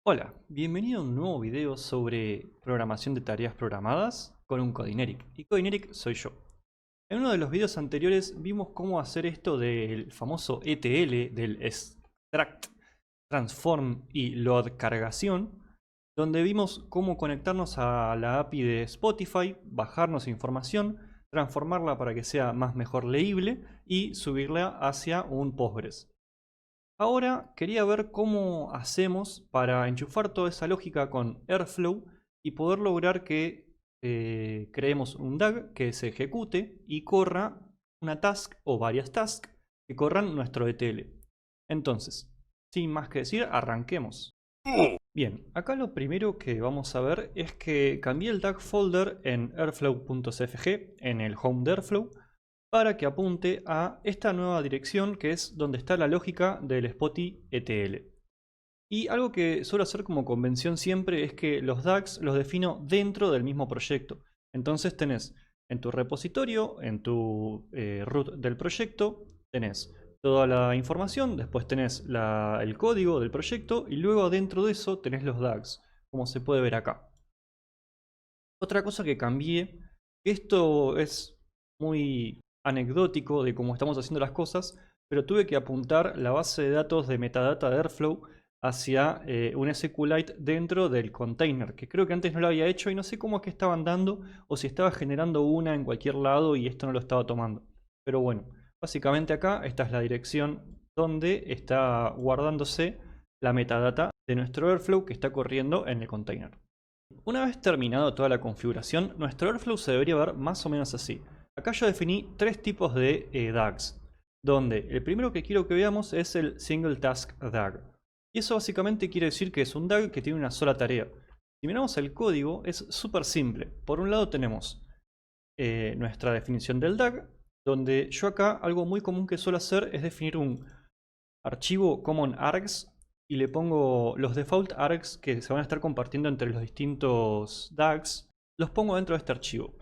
Hola, bienvenido a un nuevo video sobre programación de tareas programadas con un Codineric. Y Codineric soy yo. En uno de los videos anteriores vimos cómo hacer esto del famoso ETL, del extract, transform y load cargación, donde vimos cómo conectarnos a la API de Spotify, bajarnos información, transformarla para que sea más mejor leíble y subirla hacia un Postgres. Ahora quería ver cómo hacemos para enchufar toda esa lógica con Airflow y poder lograr que creemos un DAG que se ejecute y corra una task o varias tasks que corran nuestro ETL. Entonces, sin más que decir, arranquemos. Bien, acá lo primero que vamos a ver es que cambié el DAG folder en airflow.cfg en el home de Airflow para que apunte a esta nueva dirección que es donde está la lógica del Spotty ETL. Y algo que suelo hacer como convención siempre es que los DAGs los defino dentro del mismo proyecto. Entonces tenés en tu repositorio, en tu root del proyecto, tenés toda la información, después tenés el código del proyecto y luego dentro de eso tenés los DAGs, como se puede ver acá. Otra cosa que cambié, esto es muy anecdótico de cómo estamos haciendo las cosas, pero tuve que apuntar la base de datos de metadata de Airflow hacia un SQLite dentro del container, que creo que antes no lo había hecho y no sé cómo es que estaban dando o si estaba generando una en cualquier lado y esto no lo estaba tomando. Pero bueno, básicamente acá esta es la dirección donde está guardándose la metadata de nuestro Airflow que está corriendo en el container. Una vez terminado toda la configuración, nuestro Airflow se debería ver más o menos así. Acá yo definí tres tipos de DAGs, donde el primero que quiero que veamos es el Single Task DAG. Y eso básicamente quiere decir que es un DAG que tiene una sola tarea. Si miramos el código, es súper simple. Por un lado tenemos nuestra definición del DAG, donde yo acá algo muy común que suelo hacer es definir un archivo common args y le pongo los default args que se van a estar compartiendo entre los distintos DAGs, los pongo dentro de este archivo.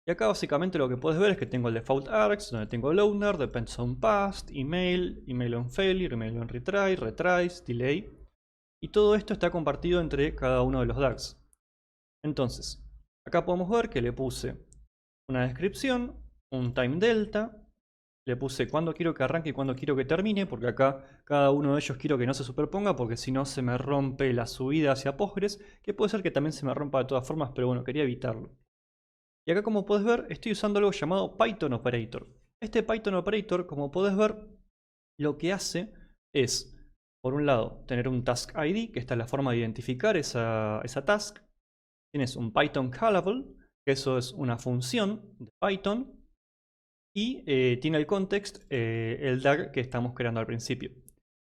Y acá básicamente lo que puedes ver es que tengo el default args, donde tengo loader, depends on past, email on failure, email on retry, retries, delay. Y todo esto está compartido entre cada uno de los DAGs. Entonces, acá podemos ver que le puse una descripción, un time delta, le puse cuándo quiero que arranque y cuándo quiero que termine, porque acá cada uno de ellos quiero que no se superponga, porque si no se me rompe la subida hacia Postgres, que puede ser que también se me rompa de todas formas, pero bueno, quería evitarlo. Y acá como puedes ver, estoy usando algo llamado Python Operator. Este Python Operator, como puedes ver, lo que hace es, por un lado, tener un Task ID, que esta es la forma de identificar esa task. Tienes un Python Callable, que eso es una función de Python, y tiene el context, el DAG que estamos creando al principio.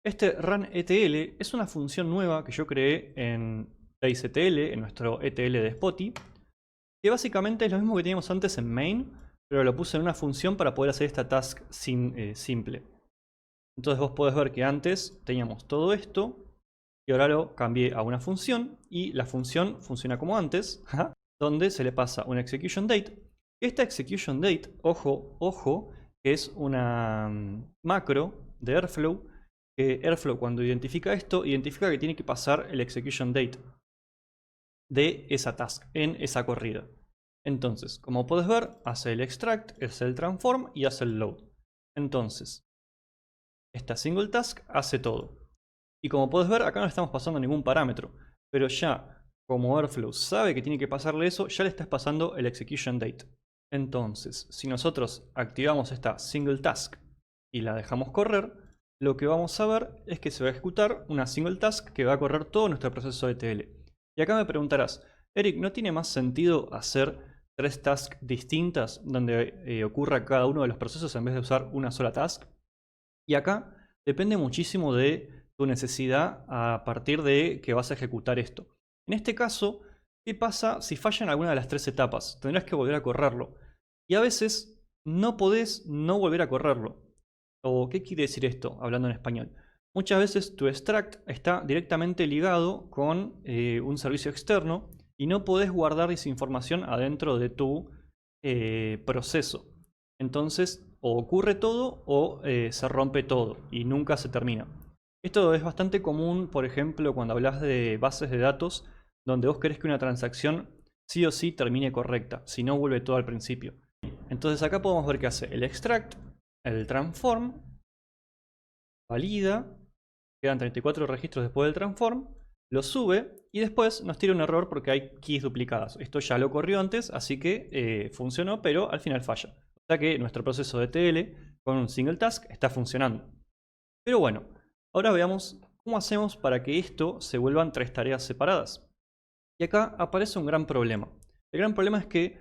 Este runETL es una función nueva que yo creé en BaseETL, en nuestro ETL de Spotty, que básicamente es lo mismo que teníamos antes en main, pero lo puse en una función para poder hacer esta task simple. Entonces vos podés ver que antes teníamos todo esto y ahora lo cambié a una función y la función funciona como antes, donde se le pasa una execution date. Esta execution date, ojo, ojo, que es una macro de Airflow, que Airflow cuando identifica esto, identifica que tiene que pasar el execution date de esa task en esa corrida. Entonces, como puedes ver, hace el extract, hace el transform y hace el load. Entonces, esta single task hace todo. Y como puedes ver, acá no estamos pasando ningún parámetro. Pero ya, como Airflow sabe que tiene que pasarle eso, ya le estás pasando el execution date. Entonces, si nosotros activamos esta single task y la dejamos correr, lo que vamos a ver es que se va a ejecutar una single task que va a correr todo nuestro proceso de ETL. Y acá me preguntarás, Eric, ¿no tiene más sentido hacer tres tasks distintas donde ocurra cada uno de los procesos en vez de usar una sola task? Y acá depende muchísimo de tu necesidad a partir de que vas a ejecutar esto. En este caso, ¿qué pasa si fallan alguna de las tres etapas? Tendrás que volver a correrlo. Y a veces no podés no volver a correrlo. ¿O qué quiere decir esto, hablando en español? Muchas veces tu extract está directamente ligado con un servicio externo y no podés guardar esa información adentro de tu proceso. Entonces, o ocurre todo o se rompe todo y nunca se termina. Esto es bastante común, por ejemplo, cuando hablas de bases de datos, donde vos querés que una transacción sí o sí termine correcta, si no vuelve todo al principio. Entonces acá podemos ver qué hace el extract, el transform, valida, quedan 34 registros después del transform, lo sube y después nos tira un error porque hay keys duplicadas. Esto ya lo corrió antes, así que funcionó, pero al final falla. O sea que nuestro proceso de TL con un single task está funcionando. Pero bueno, ahora veamos cómo hacemos para que esto se vuelvan 3 tareas separadas. Y acá aparece un gran problema. El gran problema es que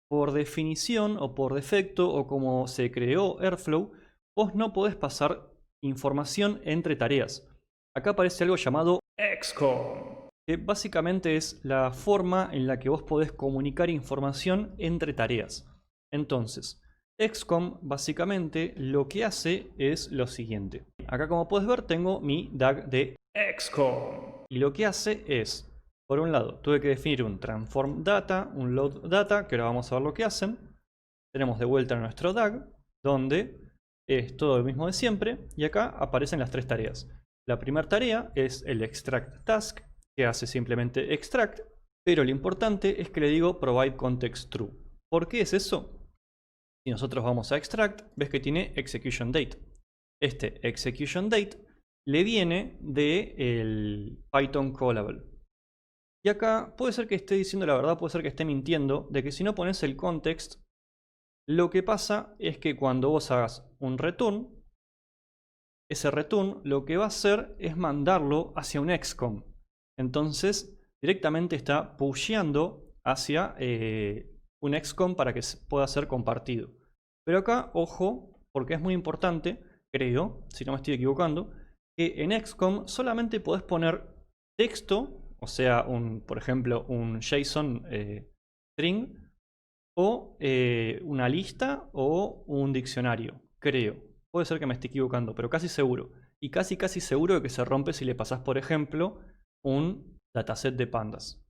por definición o por defecto o como se creó Airflow, vos no podés pasar información entre tareas. Acá aparece algo llamado XCOM, que básicamente es la forma en la que vos podés comunicar información entre tareas. Entonces, XCOM básicamente lo que hace es lo siguiente. Acá como puedes ver tengo mi DAG de XCOM. Y lo que hace es, por un lado, tuve que definir un transform data, un load data, que ahora vamos a ver lo que hacen. Tenemos de vuelta nuestro DAG, donde es todo lo mismo de siempre. Y acá aparecen las 3 tareas. La primera tarea es el extract task, que hace simplemente extract. Pero lo importante es que le digo provide context true. ¿Por qué es eso? Si nosotros vamos a extract, ves que tiene execution date. Este execution date le viene del Python callable. Y acá puede ser que esté diciendo la verdad, puede ser que esté mintiendo, de que si no pones el context, lo que pasa es que cuando vos hagas un return, ese return lo que va a hacer es mandarlo hacia un XCOM. Entonces directamente está pusheando hacia un XCOM para que pueda ser compartido. Pero acá, ojo, porque es muy importante, creo, si no me estoy equivocando, que en XCOM solamente podés poner texto, o sea, por ejemplo, un JSON string, o una lista o un diccionario, creo. Puede ser que me esté equivocando, pero casi seguro. Y casi seguro de que se rompe si le pasás, por ejemplo, un dataset de pandas.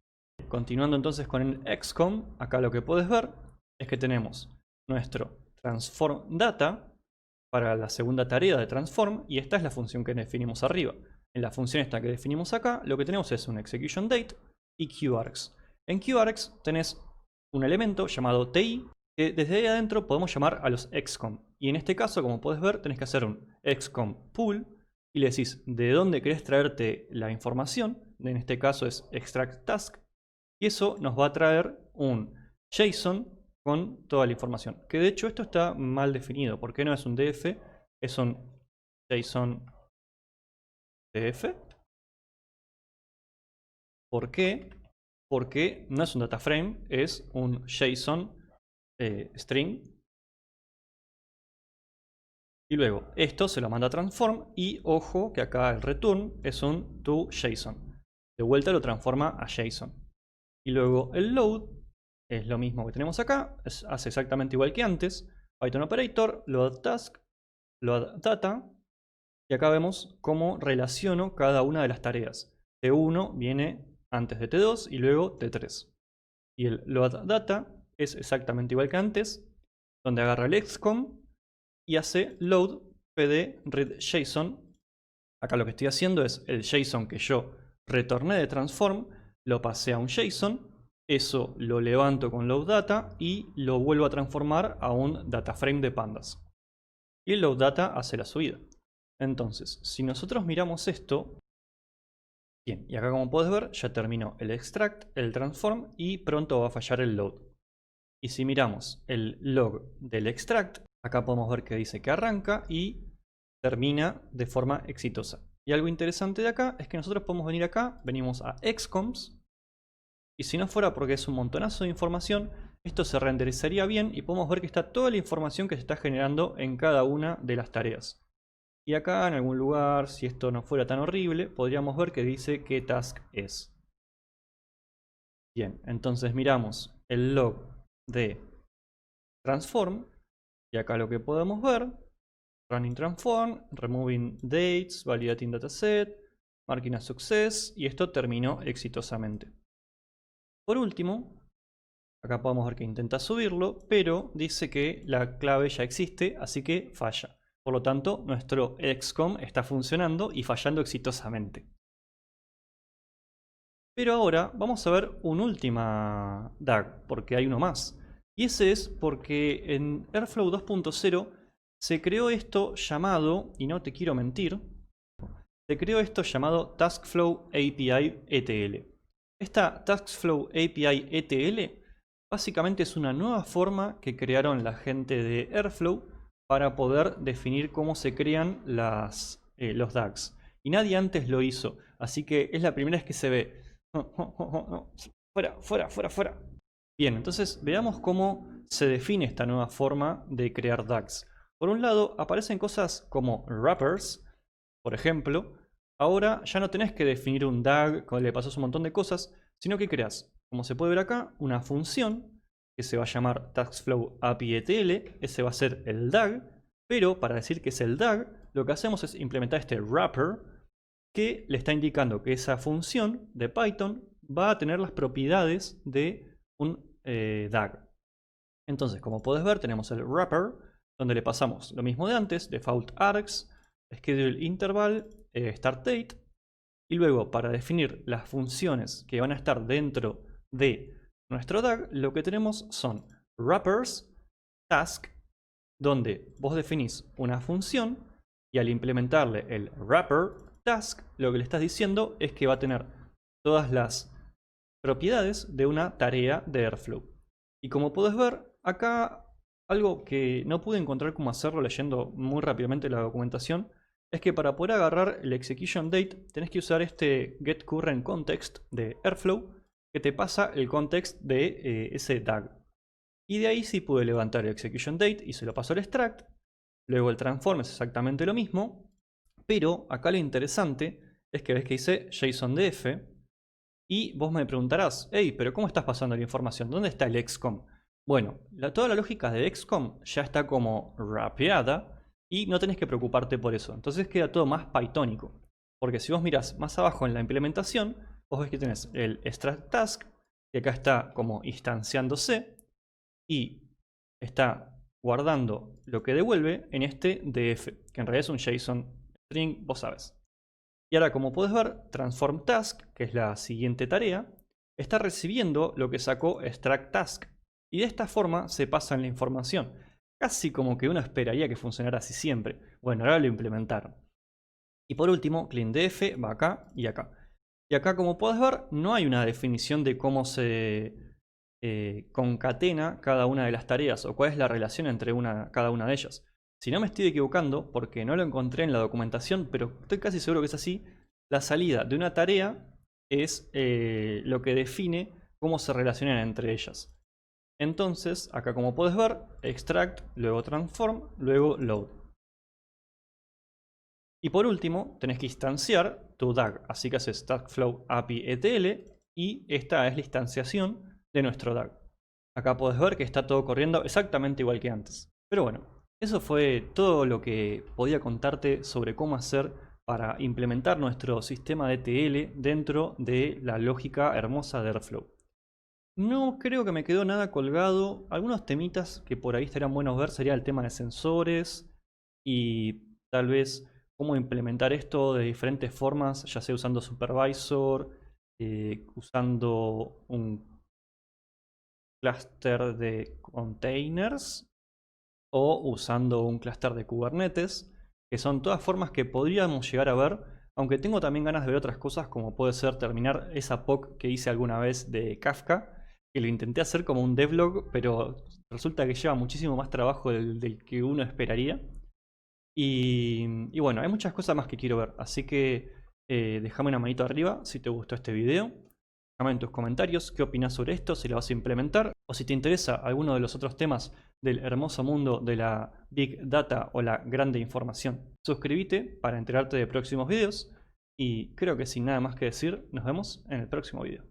Continuando entonces con el XCOM, acá lo que puedes ver es que tenemos nuestro transform data para la segunda tarea de transform, y esta es la función que definimos arriba. En la función esta que definimos acá, lo que tenemos es un execution date y qargs. En qargs tenés un elemento llamado TI, que desde ahí adentro podemos llamar a los XCOM. Y en este caso, como puedes ver, tenés que hacer un XCOM pool y le decís de dónde querés traerte la información. En este caso es extract task. Y eso nos va a traer un JSON con toda la información. Que de hecho esto está mal definido. ¿Por qué no es un DF? Es un JSON DF. ¿Por qué? Porque no es un data frame, es un JSON string. Y luego esto se lo manda a transform y ojo que acá el return es un toJSON. De vuelta lo transforma a JSON. Y luego el load es lo mismo que tenemos acá, hace exactamente igual que antes. Python operator, load task, load data. Y acá vemos cómo relaciono cada una de las tareas. T1 viene antes de T2 y luego T3. Y el load data es exactamente igual que antes, donde agarra el XCOM y hace load pd read JSON. Acá lo que estoy haciendo es el JSON que yo retorné de transform, lo pasé a un JSON, eso lo levanto con load data y lo vuelvo a transformar a un data frame de pandas. Y el load data hace la subida. Entonces, si nosotros miramos esto, bien, y acá como puedes ver ya terminó el extract, el transform y pronto va a fallar el load. Y si miramos el log del extract, acá podemos ver que dice que arranca y termina de forma exitosa. Y algo interesante de acá es que nosotros podemos venir acá, venimos a XCOMS, y si no fuera porque es un montonazo de información, esto se renderizaría bien y podemos ver que está toda la información que se está generando en cada una de las tareas. Y acá en algún lugar, si esto no fuera tan horrible, podríamos ver que dice qué task es. Bien, entonces miramos el log de transform y acá lo que podemos ver, running transform, removing dates, validating dataset, marking a success, y esto terminó exitosamente. Por último, acá podemos ver que intenta subirlo, pero dice que la clave ya existe, así que falla. Por lo tanto, nuestro XCOM está funcionando y fallando exitosamente. Pero ahora vamos a ver un última DAG, porque hay uno más. Y ese es porque en Airflow 2.0 se creó esto llamado, y no te quiero mentir, se creó esto llamado TaskFlow API ETL. Esta TaskFlow API ETL básicamente es una nueva forma que crearon la gente de Airflow para poder definir cómo se crean los DAGs. Y nadie antes lo hizo, así que es la primera vez que se ve. No. Fuera, fuera, fuera, fuera. Bien, entonces veamos cómo se define esta nueva forma de crear DAGs. Por un lado, aparecen cosas como wrappers, por ejemplo. Ahora ya no tenés que definir un DAG, como le pasas un montón de cosas, sino que creas, como se puede ver acá, una función que se va a llamar TaskFlow API ETL. Ese va a ser el DAG, pero para decir que es el DAG, lo que hacemos es implementar este wrapper que le está indicando que esa función de Python va a tener las propiedades de un DAG. Entonces, como puedes ver, tenemos el wrapper, donde le pasamos lo mismo de antes, default args, schedule interval, start date, y luego para definir las funciones que van a estar dentro de nuestro DAG, lo que tenemos son wrappers, task, donde vos definís una función y al implementarle el wrapper task, lo que le estás diciendo es que va a tener todas las propiedades de una tarea de Airflow. Y como puedes ver, acá algo que no pude encontrar cómo hacerlo leyendo muy rápidamente la documentación, es que para poder agarrar el execution date tenés que usar este getCurrentContext de Airflow que te pasa el context de ese DAG. Y de ahí sí pude levantar el execution date y se lo paso al extract. Luego el transform es exactamente lo mismo, pero acá lo interesante es que ves que dice JSON-DF y vos me preguntarás, hey, pero ¿cómo estás pasando la información? ¿Dónde está el XCOM? Bueno, toda la lógica de XCOM ya está como rapeada y no tenés que preocuparte por eso. Entonces queda todo más pythónico. Porque si vos mirás más abajo en la implementación, vos ves que tenés el extract task, que acá está como instanciándose y está guardando lo que devuelve en este DF, que en realidad es un JSON string, vos sabes. Y ahora, como puedes ver, transform task, que es la siguiente tarea, está recibiendo lo que sacó extract task. Y de esta forma se pasa la información. Casi como que uno esperaría que funcionara así siempre. Bueno, ahora lo implementaron. Y por último, cleanDF va acá y acá. Y acá, como puedes ver, no hay una definición de cómo se concatena cada una de las tareas o cuál es la relación entre cada una de ellas. Si no me estoy equivocando, porque no lo encontré en la documentación, pero estoy casi seguro que es así, la salida de una tarea es lo que define cómo se relacionan entre ellas. Entonces, acá como puedes ver, extract, luego transform, luego load. Y por último, tenés que instanciar tu DAG, así que haces TaskFlow API ETL y esta es la instanciación de nuestro DAG. Acá podés ver que está todo corriendo exactamente igual que antes. Pero bueno, eso fue todo lo que podía contarte sobre cómo hacer para implementar nuestro sistema de ETL dentro de la lógica hermosa de Airflow. No creo que me quedó nada colgado. Algunos temitas que por ahí estarían buenos ver sería el tema de sensores y tal vez cómo implementar esto de diferentes formas, ya sea usando supervisor, usando un clúster de containers o usando un clúster de Kubernetes, que son todas formas que podríamos llegar a ver, aunque tengo también ganas de ver otras cosas como puede ser terminar esa POC que hice alguna vez de Kafka, que lo intenté hacer como un devlog, pero resulta que lleva muchísimo más trabajo del que uno esperaría. Y bueno, hay muchas cosas más que quiero ver, así que déjame una manito arriba si te gustó este video. Déjame en tus comentarios qué opinas sobre esto, si lo vas a implementar o si te interesa alguno de los otros temas del hermoso mundo de la Big Data o la grande información. Suscríbete para enterarte de próximos videos y creo que sin nada más que decir, nos vemos en el próximo video.